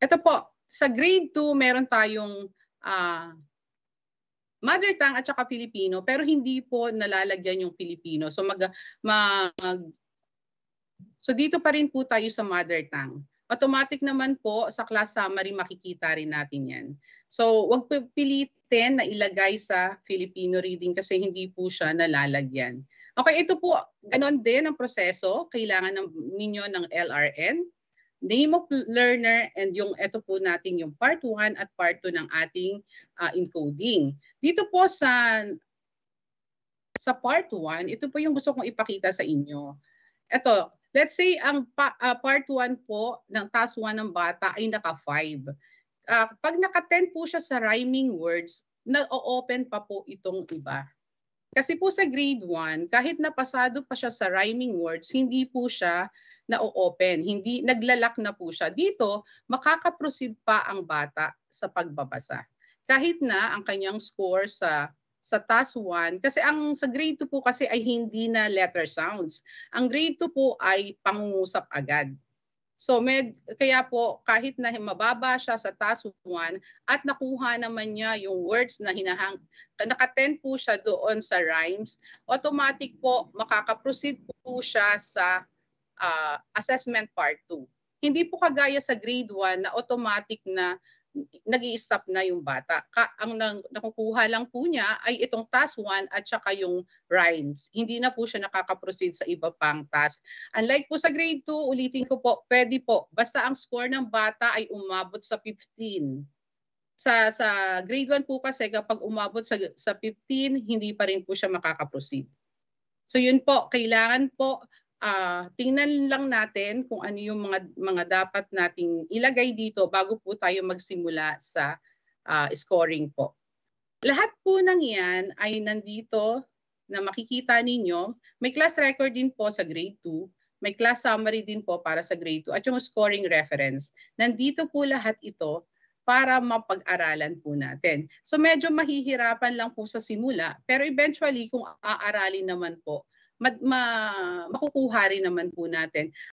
Ito po, sa grade 2 meron tayong Mother tongue at saka Filipino, pero hindi po nalalagyan yung Filipino. So dito pa rin po tayo sa mother tongue. Automatic naman po sa class summary makikita rin natin yan. So wag po pilitin na ilagay sa Filipino reading kasi hindi po siya nalalagyan. Okay, ito po, ganon din ang proseso. Kailangan ninyo ng LRN, name of learner, and yung ito po natin yung part 1 at part 2 ng ating encoding. Dito po sa part 1, ito po yung gusto kong ipakita sa inyo. Ito, let's say ang part 1 po ng task 1 ng bata ay naka 5. Pag naka 10 po siya sa rhyming words, na-open pa po itong iba. Kasi po sa grade 1, kahit napasado pa siya sa rhyming words, hindi po siya na-open, hindi naglalak na po siya. Dito, makaka-proceed pa ang bata sa pagbabasa. Kahit na ang kanyang score sa task 1, kasi ang sa grade 2 po kasi ay hindi na letter sounds. Ang grade 2 po ay pangungusap agad. So kaya po kahit na mababa siya sa task 1 at nakuha naman niya yung words na naka-10 po siya doon sa rhymes, automatic po makaka-proceed po siya sa assessment part 2. Hindi po kagaya sa grade 1 na automatic na nag-i-stop na yung bata. Ang nakukuha lang po niya ay itong task 1 at saka yung rhymes. Hindi na po siya nakaka-proceed sa iba pang task. Unlike po sa grade 2, ulitin ko po, pwede po. Basta ang score ng bata ay umabot sa 15. Sa grade 1 po kasi kapag umabot sa 15, hindi pa rin po siya makaka-proceed. So yun po, kailangan po tingnan lang natin kung ano yung mga dapat nating ilagay dito bago po tayo magsimula sa scoring po. Lahat po ng yan ay nandito na makikita ninyo. May class record din po sa grade 2. May class summary din po para sa grade 2 at yung scoring reference. Nandito po lahat ito para mapag-aralan po natin. So medyo mahihirapan lang po sa simula, pero eventually kung aaralin naman po, makukuha rin naman po natin.